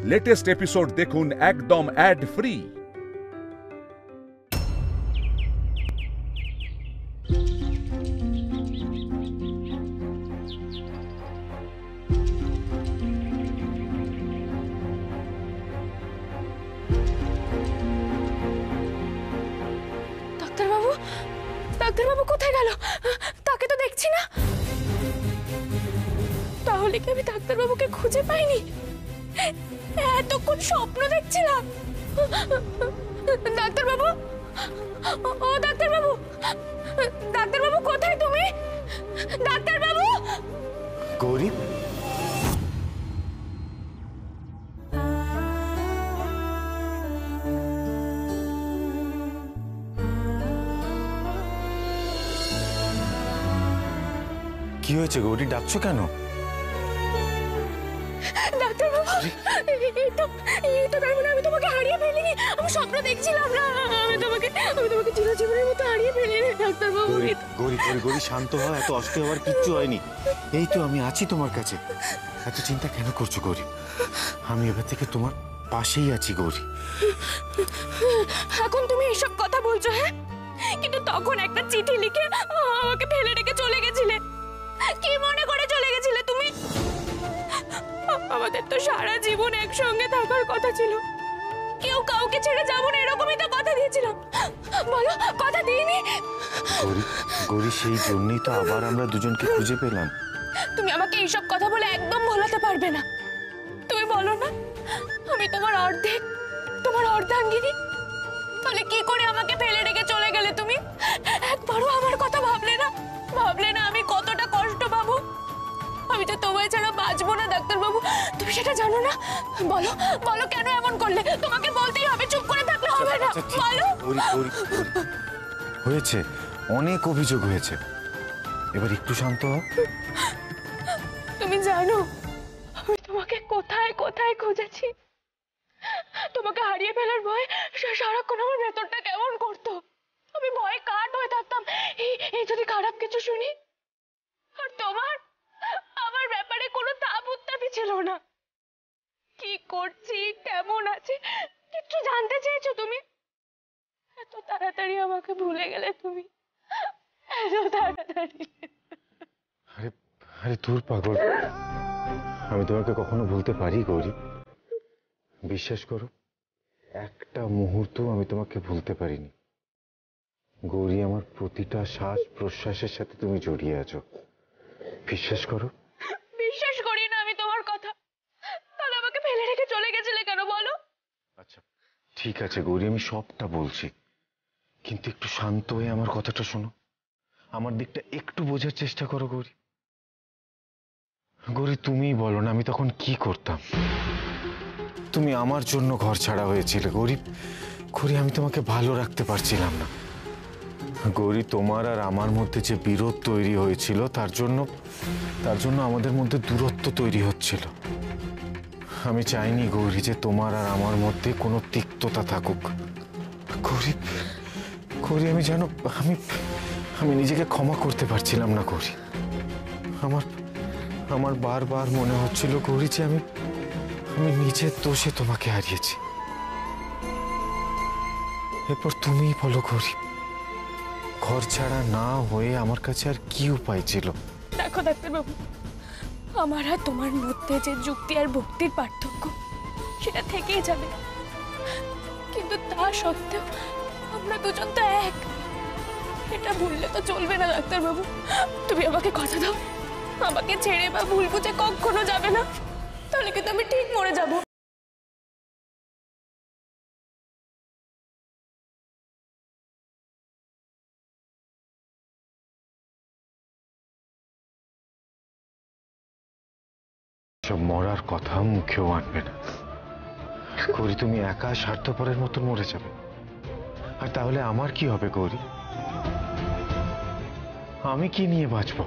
Latest episode দেখুন একদম add free. ডাক্তারবাবু কোথায় গেল? তাকে তো দেখছি না। তাহলে কি আমি ডাক্তারবাবুকে খুঁজে পাইনি? এতক্ষণ স্বপ্ন দেখছিলাম। ডাক্তারবাবু, ও ডাক্তারবাবু, ডাক্তারবাবু কোথায় তুমি? ডাক্তারবাবু। গৌরী, কি হয়েছে গৌরী? ডাকছো কেন? ডাক্তারবাবু, এই তো তার মানে আমি তোমাকে হারিয়ে ফেলিনি। আমি স্বপ্ন দেখছিলাম না। আমি তোমাকে চিরজীবনের মতো হারিয়ে ফেলিনি ডাক্তারবাবু। গৌরী, গৌরী শান্ত হও, এত অস্থির হওয়ার কিচ্ছু হয়নি। এই তো আমি আছি তোমার কাছে। এত চিন্তা কেন করছো গৌরী? আমি এবার থেকে তোমার পাশেই আছি গৌরী। এখন তুমি এসব কথা বলছো? হ্যাঁ, কিন্তু তখন একটা চিঠি লিখে আমাকে ফেলে রেখে চলে গেছিলে। কি মনে করে চলে গেছিলে তুমি? আমাদের তো সারা জীবন একসঙ্গে থাকার কথা ছিল। কেউ কাউকে ছেড়ে যাবো না, এরকমই তো কথা দিয়েছিলাম। বলো, কথা দিইনি? গৌরী, সেই জন্যই তো আবার আমরা দুজনকে খুঁজে পেলাম। তুমি আমাকে এইসব কথা বলে একদম ভোলাতে পারবে না। তুমি বলো না আমি তোমার অর্ধেক, তোমার অর্ধাঙ্গিনী। তাহলে কি করে আমাকে ফেলে রেখে চলে গেলে তুমি? একবারও আমার কথা ভাবলে না? আমি কতটা কষ্ট পাবো? আমি তো তোমায় ছাড়া বাঁচবো না ডাক্তারবাবু, তুমি সেটা জানো না? বলো বলো, কেন এমন করলে? তোমাকে বলতেই হবে, চুপ করে থাকলে হবে না। বলো। হয়েছে, অনেক অভিযোগ হয়েছে, এবার একটু শান্ত হও। তুমি জানো আমি তোমাকে কোথায় কোথায় খুঁজেছি? তোমাকে হারিয়ে ফেলার ভয় সারাক্ষণ আমার ভেতরটা কেমন করতো। আমি ভয়ে কাঠ হয়ে থাকতাম। এই যদি খারাপ কিছু শুনি। আর তোমার আমার ব্যাপারে কোনো তাপ উত্তাপই ছিল না। কি করছি, কেমন আছে, কিচ্ছু জানতে চেয়েছো তুমি? এত তাড়াতাড়ি আমাকে ভুলে গেলে তুমি, এত তাড়াতাড়ি। আরে দূর পাগল, আমি তোমাকে কখনো ভুলতে পারি গৌরী? বিশ্বাস করো, একটা মুহূর্ত আমি তোমাকে ভুলতে পারিনি। গৌরী, আমার প্রতিটা শ্বাস প্রশ্বাসের সাথে তুমি জড়িয়ে আছো, বিশ্বাস করো। বিশ্বাস করি না আমি তোমার কথা। তাহলে আমাকে ফেলে রেখে চলে গেছিলে কেন বলো? আচ্ছা ঠিক আছে গৌরী, আমি সবটা বলছি, কিন্তু একটু শান্ত হয়ে আমার কথাটা শোনো। আমার দিকটা একটু বোঝার চেষ্টা করো গৌরী। গৌরী, তুমিই বলো না আমি তখন কি করতাম? তুমি আমার জন্য ঘর ছাড়া হয়েছিলে গৌরী। গৌরী, আমি তোমাকে ভালো রাখতে পারছিলাম না গৌরী। তোমার আর আমার মধ্যে যে বিরোধ তৈরি হয়েছিল তার জন্য আমাদের মধ্যে দূরত্ব তৈরি হচ্ছিল। আমি চাইনি গৌরী যে তোমার আর আমার মধ্যে কোনো তিক্ততা থাকুক। গৌরী, গৌরী, আমি জানো আমি নিজেকে ক্ষমা করতে পারছিলাম না গৌরী। আমার বারবার মনে হচ্ছিল গৌরী যে আমি নিজের দোষে তোমাকে হারিয়েছি। এরপর তুমিই বলো গৌরী, ঘর ছাড়া না হয়ে আমার কাছে আর কি উপায় ছিল? দেখো ডাক্তারবাবু, আমার আর তোমার মধ্যে যে যুক্তি আর ভক্তির পার্থক্য সেটা থেকেই যাবে, কিন্তু তা সত্ত্বেও আমরা দুজন তো এক। এটা ভুললে তো চলবে না ডাক্তারবাবু। তুমি আমাকে কথা দাও, আমাকে ছেড়ে বা ভুল বুঝে কখনো যাবে না। তাহলে কিন্তু আমি ঠিক মরে যাব। সব মরার কথা মুখেও আনবে না গৌরী। তুমি একা স্বার্থপরের মতো মরে যাবে, আর তাহলে আমার কি হবে গৌরী? আমি কি নিয়ে বাঁচব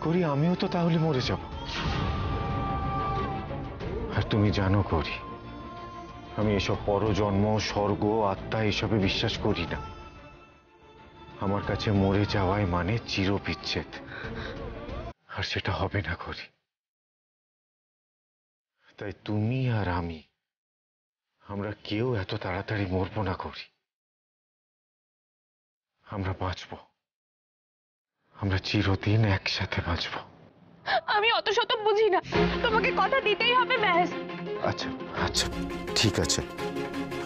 গৌরী? আমিও তো তাহলে মরে যাব। আর তুমি জানো গৌরী, আমি এসব পরজন্ম, স্বর্গ, আত্মা এসবে বিশ্বাস করি না। আমার কাছে মরে যাওয়াই মানে চিরবিচ্ছেদ, আর সেটা হবে না গৌরী। তাই তুমি আর আমি, আমরা কেউ এত তাড়াতাড়ি মরবো না গৌরী। আমরা বাঁচব, আমরা চিরদিন একসাথে বাঁচব। আমি অত শত বুঝি না, তোমাকে কথা দিতেই হবে ব্যাস। আচ্ছা আচ্ছা, ঠিক আছে,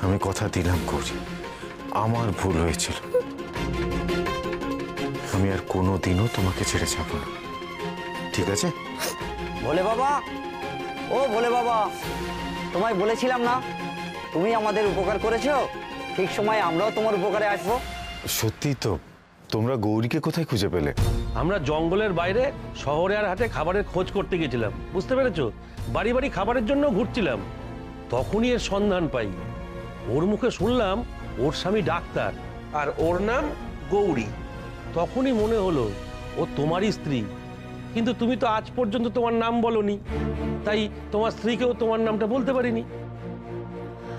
আমি কথা দিলাম গৌরী, আমার ভুল হয়েছিল। আমি আর কোনোদিনও তোমাকে ছেড়ে যাব না, ঠিক আছে? ভোলে বাবা, ও ভোলে বাবা, তোমায় বলেছিলাম না তুমি আমাদের উপকার করেছো, ঠিক সময় আমরাও তোমার উপকারে আসবো। সত্যি তো? তোমরা গৌরীকে কোথায় খুঁজে পেলে? আমরা জঙ্গলের বাইরে শহরে আর হাটে খাবারের খোঁজ করতে গেছিলাম, বুঝতে পেরেছো? বাড়ি বাড়ি খাবারের জন্য ঘুরছিলাম, তখনই এর সন্ধান পাই। ওর মুখে শুনলাম ওর স্বামী ডাক্তার আর ওর নাম গৌরী। তখনই মনে হলো ও তোমারই স্ত্রী, কিন্তু তুমি তো আজ পর্যন্ত তোমার নাম বলনি, তাই তোমার স্ত্রীকেও তোমার নামটা বলতে পারিনি।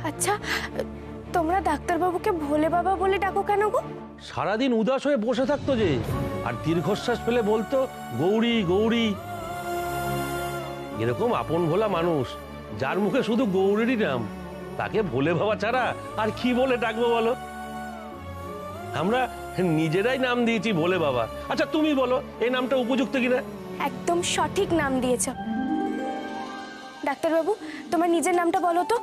আচ্ছা, তোমরা ডাক্তারবাবুকে ভোলে বাবা বলে ডাকো কেন গো? সারাদিন উদাস হয়ে বসে থাকতো যে, আর দীর্ঘশ্বাস ফেলে বলতো গৌরী গৌরী। এরকম আপন ভোলা মানুষ যার মুখে শুধু গৌরীরই নাম, তাকে ভোলে বাবা ছাড়া আর কি বলে ডাকবো বলো? আমরা নিজেরাই নাম দিয়েছি ভোলে বাবা। আচ্ছা তুমি বলো, এই নামটা উপযুক্ত কিনা? একদম সঠিক নাম দিয়েছ। ডাক্তারবাবু, তোমার নিজের নামটা বলো তো।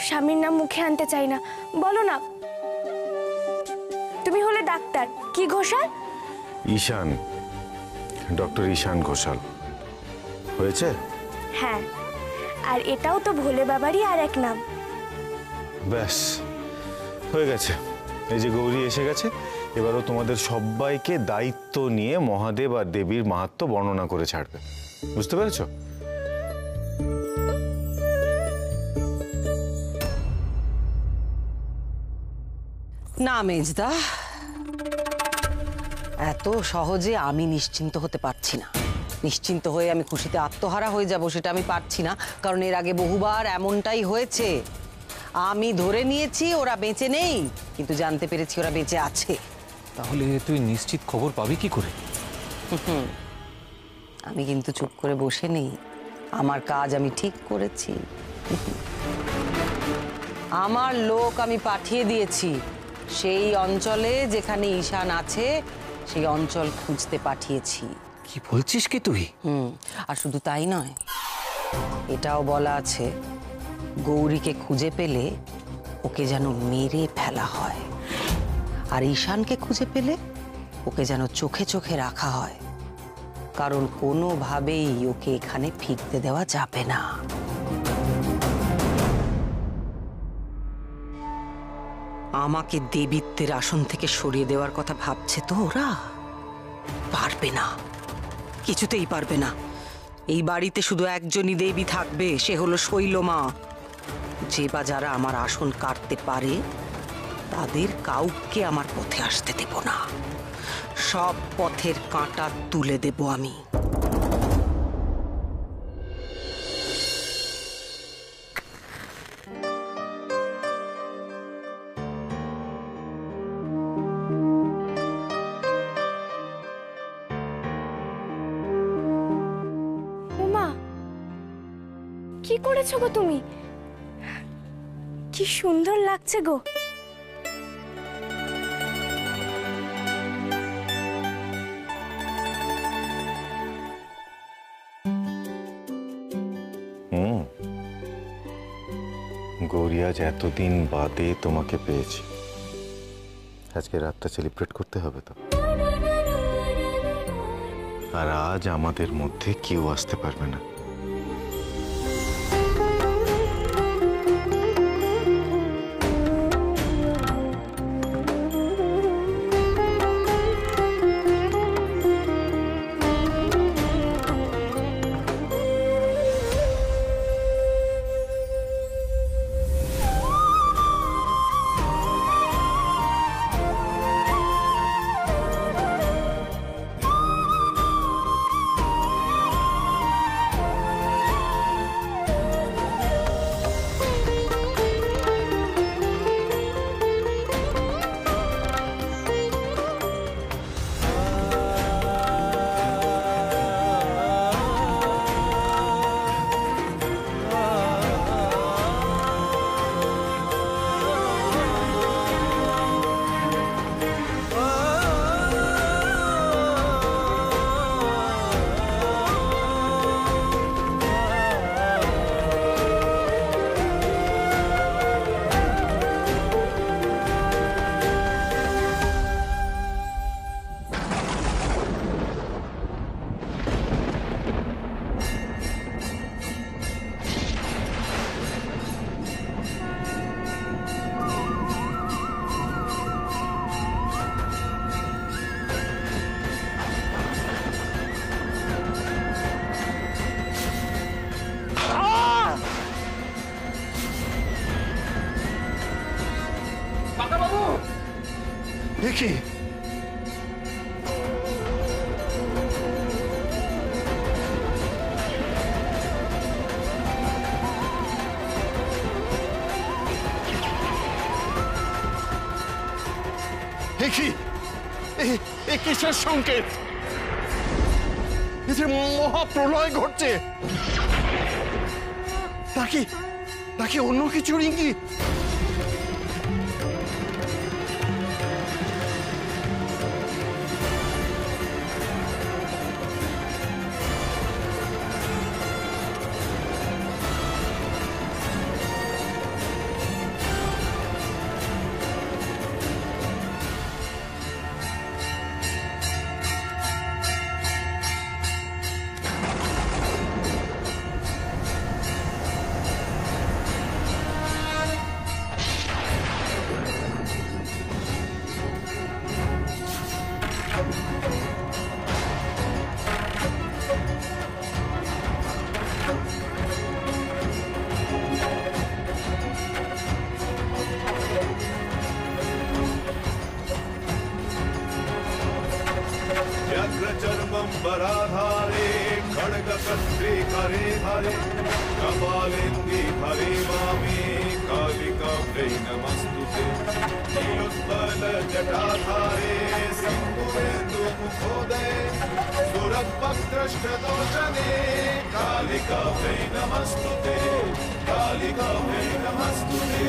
স্বামীর নাম মুখে আনতে চাই না, বলো না। তুমি হলে ডাক্তার কি ঘোষাল? ঈশান, ডক্টর ঈশান ঘোষাল। হয়েছে? হ্যাঁ, আর এটাও তো ভোলে বাবারই আর এক নাম। ব্যাস হয়ে গেছে। এই যে গৌরী এসে গেছে, এবারও তোমাদের সবাইকে দায়িত্ব নিয়ে মহাদেব আর দেবীর মাহাত্ম্য বর্ণনা করে ছাড়বে, বুঝতে পেরেছো? না মেজদা, এত সহজে আমি নিশ্চিন্ত হতে পারছি না। নিশ্চিন্ত হয়ে আমি খুশিতে আত্মহারা হয়ে যাব সেটা আমি পারছি না, কারণ এর আগে বহুবার এমনটাই হয়েছে। আমি ধরে নিয়েছি ওরা বেঁচে নেই, কিন্তু জানতে পেরেছি ওরা বেঁচে আছে। তাহলে তুই নিশ্চিত খবর পাবি কি করে? আমি কিন্তু চুপ করে বসে নেই, আমার কাজ আমি ঠিক করেছি। আমার লোক আমি পাঠিয়ে দিয়েছি সেই অঞ্চলে যেখানে ঈশান আছে, সেই অঞ্চল খুঁজতে পাঠিয়েছি। কি বলছিস কি তুই? আর শুধু তাই নয়, এটাও বলা আছে গৌরীকে খুঁজে পেলে ওকে যেন মেরে ফেলা হয়, আর ঈশানকে খুঁজে পেলে ওকে যেন চোখে চোখে রাখা হয়, কারণ কোনোভাবেই ওকে এখানে ফিরতে দেওয়া যাবে না। আমাকে দেবীত্বের আসন থেকে সরিয়ে দেওয়ার কথা ভাবছে তো ওরা? পারবে না, কিছুতেই পারবে না। এই বাড়িতে শুধু একজনই দেবী থাকবে, সে হলো শৈলমা। যে বা যারা আমার আসন কাটতে পারে তাদের কাউকে আমার পথে আসতে দেব না। সব পথের কাঁটা তুলে দেব আমি। কি করেছো গো তুমি? কি সুন্দর লাগছে গো। গৌরী, আজ এতদিন বাদে তোমাকে পেয়েছি, আজকে রাতটা সেলিব্রেট করতে হবে তো। আর আজ আমাদের মধ্যে কেউ আসতে পারবে না। দেখি দেখি এ কিসের সংকেত? এ যে মহাপ্রলয় ঘটছে, নাকি অন্য কিছুর ইঙ্গিত? वराधारे खड्गकस्त्रे करे धरे कपालेन्दि हरे वामे कालिकाभ्यै नमस्तुते नीलोत्पल जटाधारे सिंधुवेन्दुमुखोदये सुरवक्त्रष्टदोषणे कालिकाभ्यै नमस्तुते कालिकाभ्यै नमस्तुते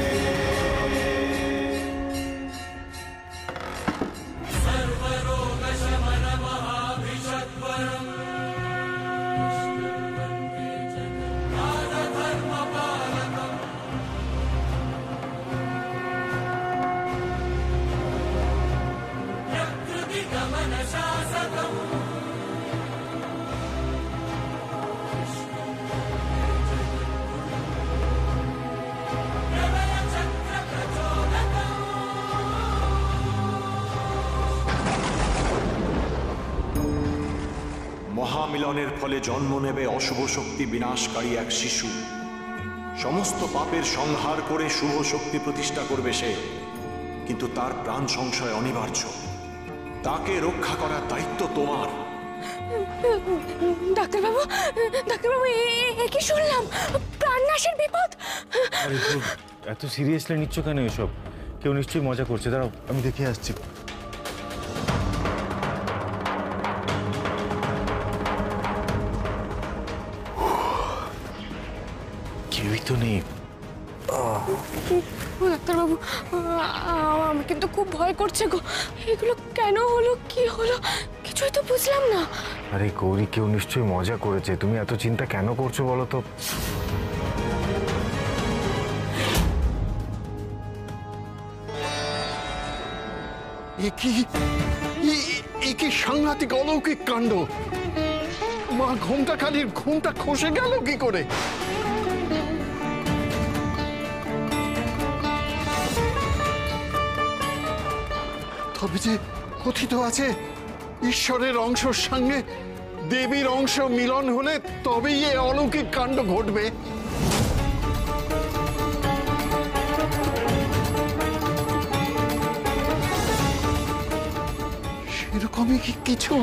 মহামিলনের ফলে জন্ম নেবে অশুভ শক্তি বিনাশকারী এক শিশু। সমস্ত পাপের সংহার করে শুভ শক্তি প্রতিষ্ঠা করবে সে, কিন্তু তার প্রাণ সংশয় অনিবার্য। তাকে রক্ষা করার দায়িত্ব তোমার। ডাক্তারবাবু, কি শুনলাম? প্রাণনাশের বিপদ? এত সিরিয়াসলি নিচ্ছ কেন এসব? কেউ নিশ্চয়ই মজা করছে, দাঁড়াও আমি দেখে আসছি। কেউই তো নেই। ডাক্তারবাবু, আমি কিন্তু খুব ভয় করছে গো। এগুলো কেন হলো, কি হলো, কিছুই তো বুঝলাম না। আরে গৌরী, কেউ নিশ্চয়ই মজা করেছে। তুমি এত চিন্তা কেন করছো বলো তো? এ কি সাংঘাতিক অলৌকিক কাণ্ড! মা ঘুমটা খালির ঘুমটা খসে গেল কি করে? তবে যে কথিত আছে ঈশ্বরের অংশের সঙ্গে দেবীর অংশ মিলন হলে তবেই এ অলৌকিক কাণ্ড ঘটবে। সেরকমই কি কিছু?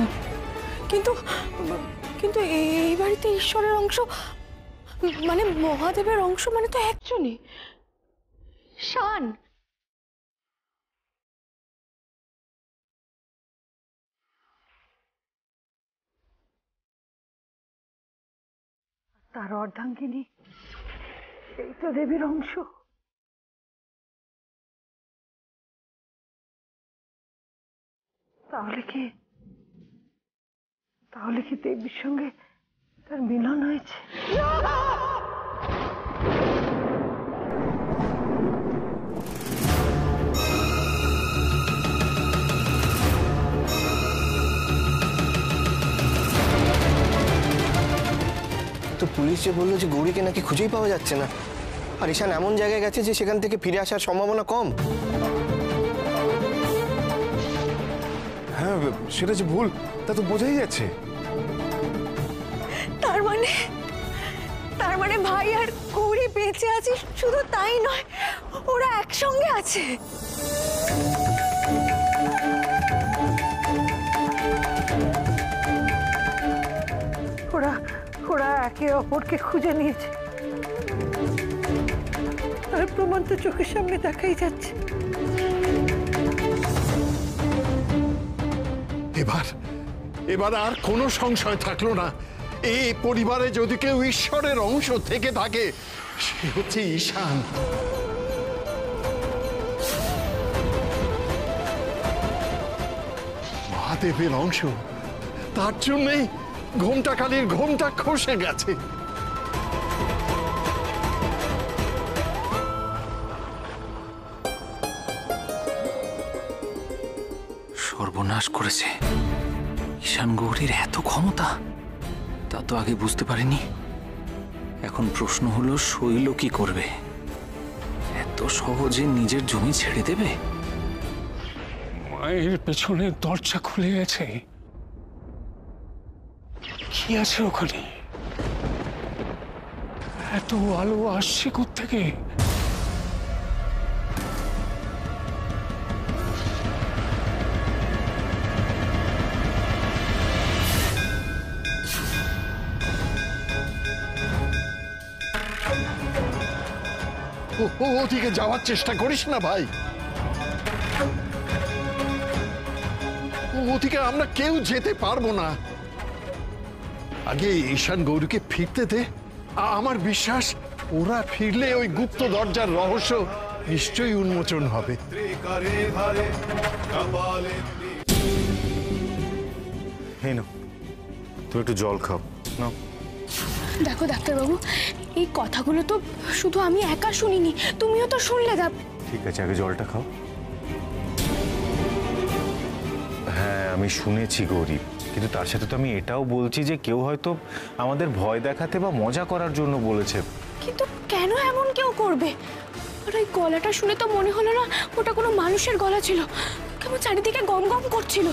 কিন্তু এই বাড়িতে ঈশ্বরের অংশ মানে মহাদেবের অংশ মানে তো একজনই, শান। তার অর্ধাঙ্গিনী এই তো দেবীর অংশ। তাহলে কি দেবীর সঙ্গে তার মিলন হয়েছে? তো পুলিশ যে বললো যে গৌরীকে নাকি খুঁজেই পাওয়া যাচ্ছে না, আর ঈশান এমন জায়গায় গেছে যে সেখান থেকে ফিরে আসার সম্ভাবনা কম। হ্যাঁ, সেটা যে ভুল তা তো বোঝাই যাচ্ছে। তার মানে ভাই আর গৌরী বেঁচে আছে, শুধু তাই নয়, ওরা একসঙ্গে আছে। ওরা একে অপরকে খুঁজে নিয়েছে, আর প্রমাণ তো চোখের সামনে দেখাই যাচ্ছে। এবার আর কোনো সংশয় থাকলো না। এই পরিবারে যদি কেউ ঈশ্বরের অংশ থেকে থাকে সে হচ্ছে ঈশান। মহাদেবের অংশ, তার জন্যই ঘোমটাকালীর ঘোমটা খসে গেছে। সর্বনাশ করেছে। ঈশান গৌরীর এত ক্ষমতা, তা তো আগে বুঝতে পারিনি। এখন প্রশ্ন হলো শৈল কি করবে? এত সহজে নিজের জমি ছেড়ে দেবে? মায়ের পেছনের দরজা খুলে গেছে। কি আছে ওখানে? এত আলো আসছে কোত্থেকে? ওদিকে যাওয়ার চেষ্টা করিস না ভাই, ওদিকে আমরা কেউ যেতে পারবো না। আগে ঈশান গৌরীকে ফিরতে দে। আমার বিশ্বাস ওরা ফিরলে ওই গুপ্ত দরজার রহস্য নিশ্চয়ই উন্মোচন হবে। এই নাও, তুমি একটু জল খাও। নাও। দেখো ডাক্তারবাবু, এই কথাগুলো তো শুধু আমি একা শুনিনি, তুমিও তো শুনলে। ঠিক আছে, আগে জলটা খাও। হ্যাঁ, আমি শুনেছি গৌরী, কিন্তু তার সাথে তো আমি এটাও বলছি যে কেউ হয়তো আমাদের ভয় দেখাতে বা মজা করার জন্য বলেছে। কিন্তু কেন এমন কেউ করবে? আর ওই গলাটা শুনে তো মনে হলো না ওটা কোনো মানুষের গলা ছিল। কেমন চারিদিকে গম গম করছিল,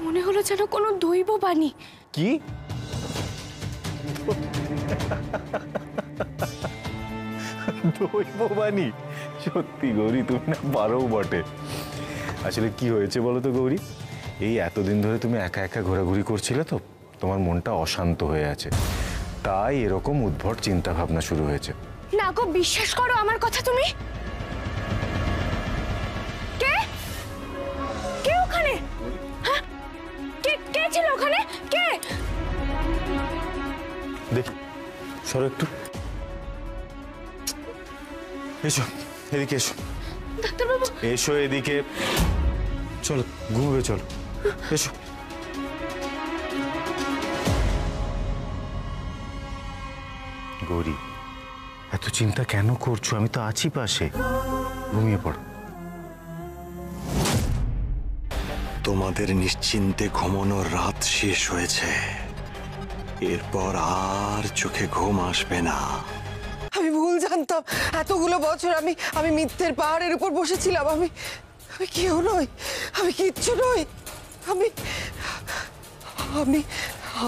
মনে হলো যেন কোনো দৈব বাণী। কি? দৈব বাণী? সত্যি গৌরী, তুমি না পারো বটে। আসলে কি হয়েছে বলো তো গৌরী, এই এতদিন ধরে তুমি একা একা ঘোরাঘুরি করছিলে তো, তোমার মনটা অশান্ত হয়ে আছে, তাই এরকম উদ্ভট চিন্তা ভাবনা শুরু হয়েছে। না গো, বিশ্বাস করো আমার কথা তুমি। কে কে ওখানে? হ্যাঁ, কে ছিল ওখানে? কে? দেখি, সরো একটু। এসো এদিকে, এসো ডাক্তারবাবু। এসো এদিকে, চলো ঘুমোবে, চলো এসো। গৌরী, এত চিন্তা কেন করছো? আমি তো আছি পাশে, ঘুমিয়ে পড়ো। তোমাদের নিশ্চিন্তে ঘুমানোর রাত শেষ হয়েছে, এরপর আর চোখে ঘুম আসবে না। আমি ভুল জানতাম, এতগুলো বছর আমি মিথ্যের পাহাড়ের উপর বসেছিলাম। আমি কেউ নই, আমি কিচ্ছু নই।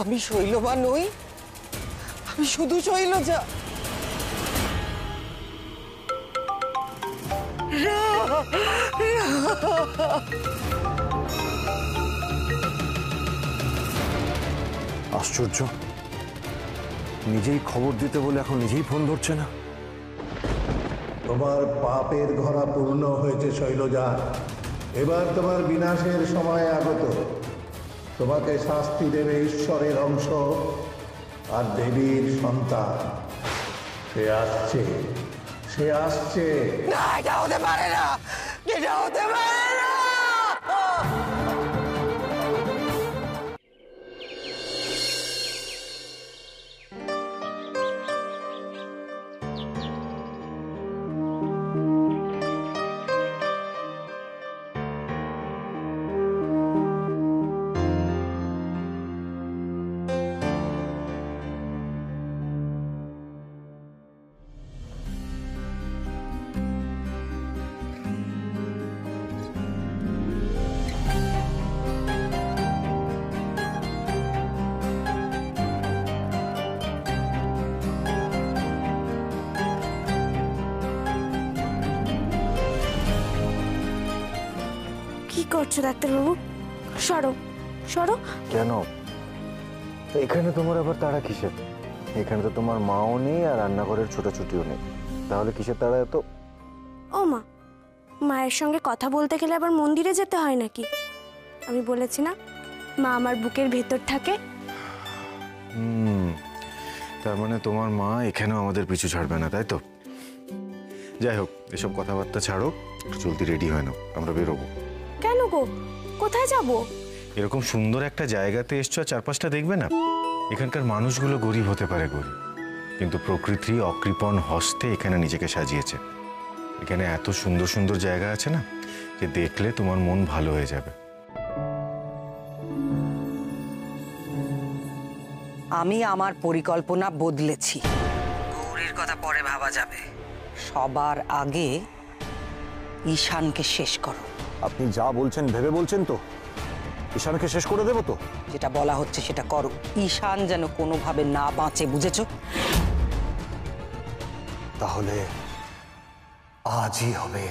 আমি শৈলবা নই, আমি শুধু শৈলজা। আশ্চর্য, নিজেই খবর দিতে বলে এখন নিজেই ফোন ধরছে না। তোমার পাপের ঘোড়া পূর্ণ হয়েছে শৈলজা, এবার তোমার বিনাশের সময় আগত। তোমাকে শাস্তি দেবে ঈশ্বরের অংশ আর দেবীর সন্তান। সে আসছে, সে আসছে। না, এটা হতে পারে না, এটা হতে পারে না। কি করছো ডাক্তারবাবু? সরো সরো। কেন? তো এখানে তোমার আবার তাড়া কিসের? এখানে তো তোমার মাও নেই আর রান্নাঘরের ছোটাছুটিও নেই, তাহলে কিসের তাড়া এত? ও মা, মায়ের সঙ্গে কথা বলতে গেলে আবার মন্দিরে যেতে হয় নাকি? আমি বলেছি না, মা আমার বুকের ভেতর থাকে। তার মানে তোমার মা এখানেও আমাদের পিছু ছাড়বে না, তাই তো? যাই হোক, এসব কথাবার্তা ছাড়ো, একটু জলদি রেডি হয় না, আমরা বেরোবো। কেন গো, কোথায় যাব? এরকম সুন্দর একটা জায়গাতে এসছো, আর চারপাশটা দেখবে না? এখানকার মানুষগুলো গরিব হতে পারে গরিব, কিন্তু প্রকৃতি অকৃপণ হস্তে এখানে নিজেকে সাজিয়েছে। এখানে এত সুন্দর সুন্দর জায়গা আছে না, যে দেখলে তোমার মন ভালো হয়ে যাবে। আমি আমার পরিকল্পনা বদলেছি। গৌরীর কথা পরে ভাবা যাবে, সবার আগে ঈশানকে শেষ করো। আপনি যা বলছেন ভেবে বলছেন তো? ঈশানকে শেষ করে দেবো তো? যেটা বলা হচ্ছে সেটা করো। ঈশান যেন কোনোভাবে না বাঁচে, বুঝেছো? তাহলে আজই হবে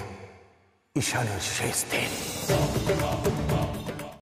ঈশানের শেষ দিন।